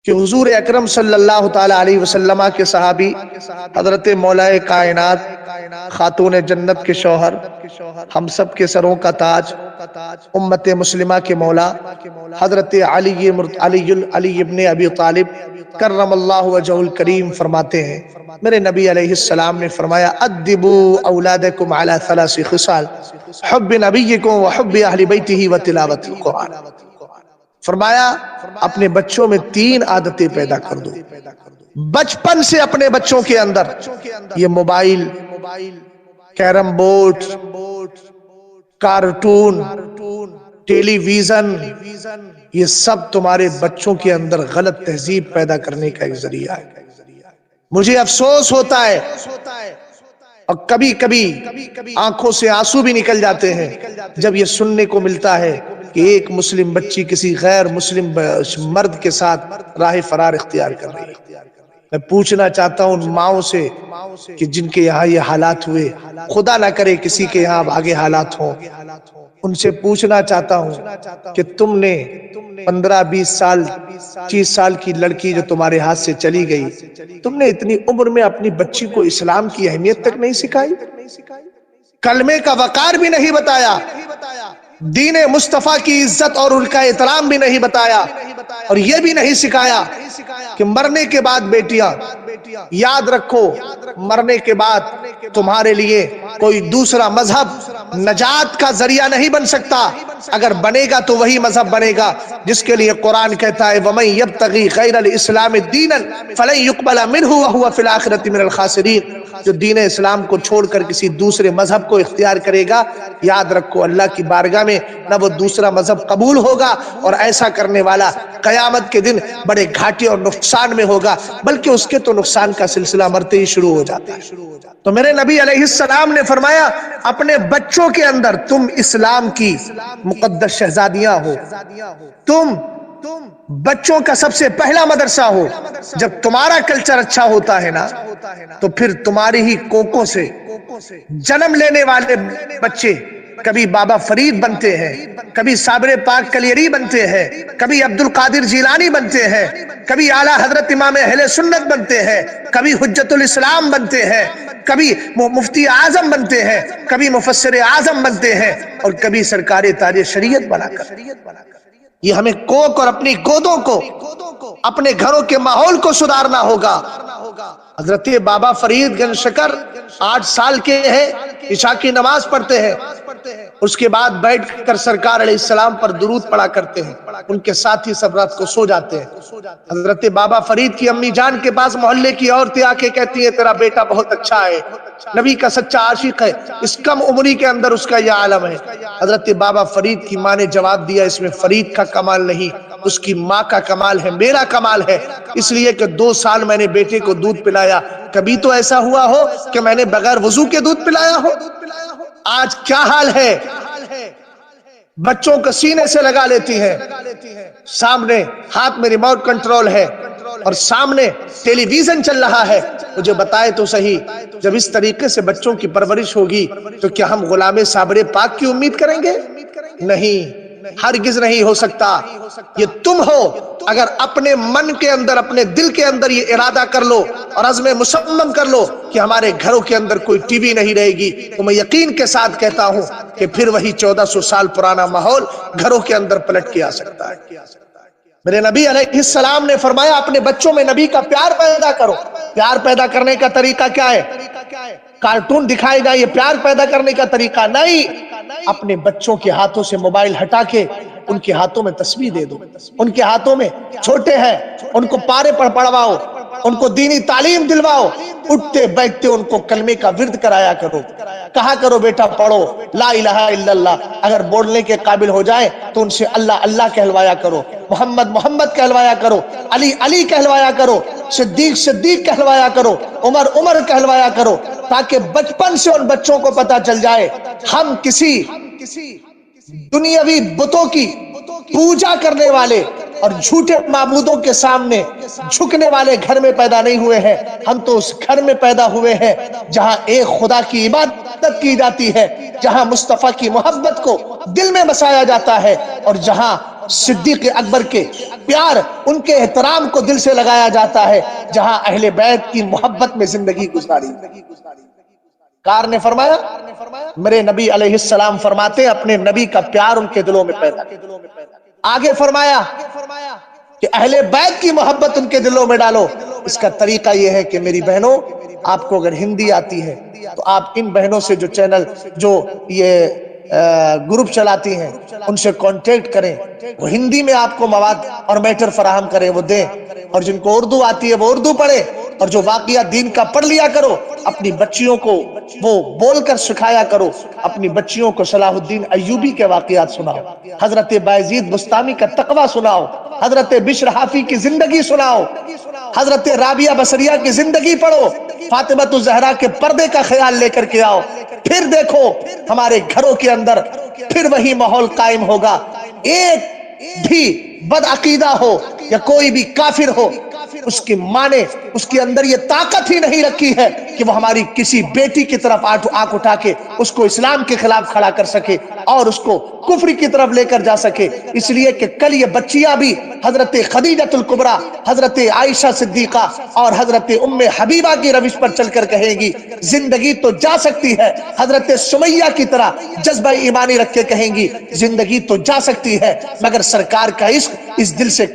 کہ حضور اکرم صلی اللہ تعالی علیہ وسلم کے صحابی حضرت مولا کائنات خاتون جنت کے شوہر ہم سب کے سروں کا تاج امت مسلمہ کے مولا حضرت علی ابن ابی طالب کرم اللہ وجہہ الکریم فرماتے ہیں، میرے نبی علیہ السلام نے فرمایا ادبوا اولادکم علی 3 خصال حب نبیکم وحب اہل بیتہ وتلاوت القرآن۔ فرمایا اپنے بچوں میں 3 عادتیں پیدا کر دو، بچپن سے اپنے بچوں کے اندر یہ موبائل، کیرم بورڈ، کارٹون، ٹیلی ویژن، یہ سب تمہارے بچوں کے اندر غلط تہذیب پیدا کرنے کا ایک ذریعہ ہے۔ مجھے افسوس ہوتا ہے اور کبھی کبھی آنکھوں سے آنسو بھی نکل جاتے ہیں جب یہ سننے کو ملتا ہے کہ ایک مسلم بچی کسی غیر مسلم مرد کے ساتھ راہ فرار اختیار کر رہی ہے۔ میں پوچھنا چاہتا ہوں ان ماؤں سے کہ جن کے یہاں یہ حالات ہوئے، خدا نہ کرے کسی کے یہاں آگے حالات ہوں، ان سے پوچھنا چاہتا ہوں کہ تم نے 15-20 سال 30 سال کی لڑکی جو تمہارے ہاتھ سے چلی گئی، تم نے اتنی عمر میں اپنی بچی کو اسلام کی اہمیت تک نہیں سکھائی، کلمے کا وقار بھی نہیں بتایا، دین مصطفیٰ کی عزت اور ان کا احترام بھی نہیں بتایا، اور یہ بھی نہیں سکھایا کہ مرنے کے بعد بیٹیاں یاد رکھو، مرنے کے بعد تمہارے لیے کوئی دوسرا مذہب نجات کا ذریعہ نہیں بن سکتا، اگر بنے گا تو وہی مذہب بنے گا جس کے لیے قرآن کہتا ہے وَمَن يَبْتَغِي غَيْرَ الْإِسْلَامِ دِينًا فَلَن يُقْبَلَ مِنْهُ وَهُوَ فِي الْآخِرَةِ مِنَ الْخَاسِرِينَ۔ جو دین اسلام کو چھوڑ کر کسی دوسرے مذہب کو اختیار کرے گا، یاد رکھو اللہ کی بارگاہ میں نہ وہ دوسرا مذہب قبول ہوگا، اور ایسا کرنے والا قیامت کے دن بڑے گھاٹے اور نقصان میں ہوگا، بلکہ اس کے تو نقصان کا سلسلہ مرتے ہی شروع ہو جاتا ہے۔ تو میرے نبی علیہ السلام نے فرمایا اپنے بچوں کے اندر تم اسلام کی مقدس شہزادیاں ہو، تم بچوں کا سب سے پہلا مدرسہ ہو۔ جب تمہارا کلچر اچھا ہوتا ہے نا تو پھر تمہاری ہی کوکوں سے جنم لینے والے بچے کبھی بابا فرید بنتے ہیں، کبھی صابر پاک کلیری بنتے ہیں، کبھی عبد القادر جیلانی بنتے ہیں، کبھی اعلیٰ حضرت امام اہل سنت بنتے ہیں، کبھی حجت الاسلام بنتے ہیں، کبھی مفتی اعظم بنتے ہیں، کبھی مفسر اعظم بنتے ہیں، اور کبھی سرکار تاج شریعت بنا کر۔ یہ ہمیں کوک اور اپنی گودوں کو، اپنے گھروں کے ماحول کو سدھارنا ہوگا۔ حضرت بابا فرید گنج شکر 8 سال کے ہیں، عشاء کی نماز پڑھتے ہیں، اس کے بعد بیٹھ کر سرکار علیہ السلام پر درود پڑھا کرتے ہیں، ان کے ساتھی سب رات کو سو جاتے ہیں۔ حضرت بابا فرید کی امی جان کے پاس محلے کی عورتیں آ کے کہتی ہیں تیرا بیٹا بہت اچھا ہے، نبی کا سچا عاشق ہے، اس کم عمری کے اندر اس کا یہ عالم ہے۔ حضرت بابا فرید کی ماں نے جواب دیا اس میں فرید کا کمال نہیں، اس کی ماں کا کمال ہے، میرا کمال ہے، اس لیے کہ 2 سال میں نے بیٹے کو دودھ پلایا، کبھی تو ایسا ہوا ہو کہ میں نے بغیر وضو کے دودھ پلایا ہو؟ آج کیا حال ہے، بچوں کو سینے سے لگا لیتی ہیں، سامنے ہاتھ میں ریموٹ کنٹرول ہے اور سامنے ٹیلی ویژن چل رہا ہے۔ مجھے بتائے تو صحیح، جب اس طریقے سے بچوں کی پرورش ہوگی تو کیا ہم غلام صابر پاک کی امید کریں گے؟ نہیں، ہرگز نہیں ہو سکتا۔ یہ تم ہو، اگر اپنے من کے اندر، اپنے دل کے اندر یہ ارادہ کر لو اور عزم مصمم کر لو کہ ہمارے گھروں کے اندر کوئی ٹی وی نہیں رہے گی، تو میں یقین کے ساتھ کہتا ہوں کہ پھر وہی 1400 سال پرانا ماحول گھروں کے اندر پلٹ کے آ سکتا ہے۔ میرے نبی علیہ السلام نے فرمایا اپنے بچوں میں نبی کا پیار پیدا کرو۔ پیار پیدا کرنے کا طریقہ کیا ہے؟ کارٹون دکھائے گا یہ پیار پیدا کرنے کا طریقہ نہیں۔ اپنے بچوں کے ہاتھوں سے موبائل ہٹا کے ان کے ہاتھوں میں تسبیح دے دو، ان کے ہاتھوں میں، چھوٹے ہیں ان کو پارے پڑھواؤ، ان کو دینی تعلیم دلواؤ، اٹھتے بیٹھتے ان کو کلمے کا ورد کرایا کرو، کہا کرو بیٹا پڑھو لا الہ الا اللہ، اگر بولنے کے قابل ہو جائے تو ان سے اللہ اللہ کہلوایا کرو، محمد محمد کہلوایا کرو، علی علی کہلوایا کرو، صدیق صدیق کہلوایا کرو، عمر عمر کہلوایا کرو، تاکہ بچپن سے ان بچوں کو پتا چل جائے ہم کسی دنیاوی بتوں کی پوجا کرنے والے اور جھوٹے معبودوں کے سامنے جھکنے والے گھر میں پیدا نہیں ہوئے ہیں، ہم تو اس گھر میں پیدا ہوئے ہیں جہاں ایک خدا کی عبادت کی جاتی ہے، جہاں مصطفیٰ کی محبت کو دل میں بسایا جاتا ہے، اور جہاں صدیق اکبر کے پیار، ان کے احترام کو دل سے لگایا جاتا ہے، جہاں اہل بیت کی محبت میں زندگی گزاری۔ کار نے فرمایا، میرے نبی علیہ السلام فرماتے اپنے نبی کا پیار ان کے دلوں میں پیدا۔ آگے فرمایا کہ اہل بیت کی محبت ان کے دلوں میں ڈالو۔ اس کا طریقہ یہ ہے کہ میری بہنوں، آپ کو اگر ہندی آتی ہے تو آپ ان بہنوں سے جو چینل، جو یہ گروپ چلاتی ہیں، ان سے کانٹیکٹ کریں، وہ ہندی میں آپ کو مواد اور میٹر فراہم کریں، وہ دیں، اور جن کو اردو آتی ہے وہ اردو پڑھیں، اور جو واقعہ دین کا پڑھ لیا کرو، اپنی بچیوں کو وہ بول کر سکھایا کرو، اپنی بچیوں کو صلاح الدین ایوبی کے واقعات سناؤ، حضرت بایزید بستامی کا تقوی سناؤ، حضرت بشر حافی کی زندگی سناؤ، حضرت رابعہ بصریہ کی زندگی پڑھو، فاطمہ الزہرا کے پردے کا خیال لے کر کے آؤ، پھر دیکھو ہمارے گھروں کے اندر پھر وہی ماحول قائم ہوگا۔ ایک بھی بد عقیدہ ہو یا کوئی بھی کافر ہو، اس کی ماں نے اس کے اندر یہ طاقت ہی نہیں رکھی ہے کہ وہ ہماری کسی بیٹی کی طرف آنکھ اٹھا کے اس کو اسلام کے خلاف کھڑا کر سکے اور اس کو کفر کی طرف لے کر جا سکے، اس لیے کہ کل یہ بچیاں بھی حضرت خدیجہ الکبریٰ، حضرت عائشہ صدیقہ اور حضرت ام حبیبہ کی روش پر چل کر کہیں گی زندگی تو جا سکتی ہے، حضرت سمیہ کی طرح جذبہ ایمانی رکھ کے کہیں گی زندگی تو جا سکتی ہے، مگر سرکار کا عشق اس دل سے